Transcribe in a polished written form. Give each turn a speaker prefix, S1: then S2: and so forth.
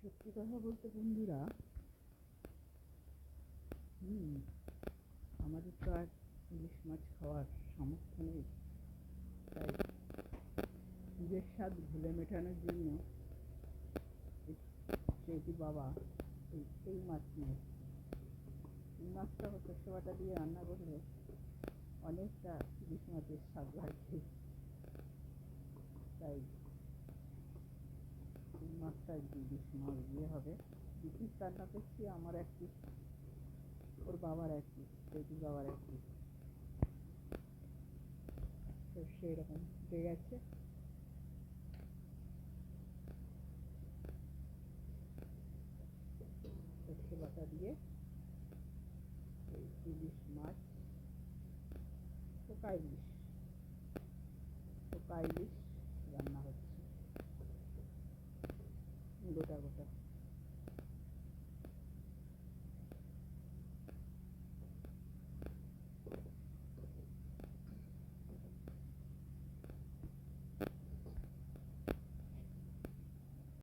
S1: সত্যি কথা বলতে বন্ধুরা, আমাদের তো আর ইলিশ মাছ খাওয়ার সামর্থ্য নেই। তাই নিজের স্বাদ ভুলে মেটানোর জন্য সেটি বাবা এই মাছ নিয়ে এই মাছটা সর্ষে বাটা দিয়ে রান্না করলে অনেকটা ইলিশ মাছের স্বাদ লাগবে। তাই এই মাছটা ইলিশ মাছ দিয়ে হবে। দু পিস রান্না করছি, আমার এক পিস, ওর বাবার এক পিস, সেটির বাবার এক পিস। তো সেরকম ফুটে গেছে। সর্ষে বাটা দিয়ে ইলিশ মাছ, পোকা ইলিশ রান্না হচ্ছে গোটা গোটা।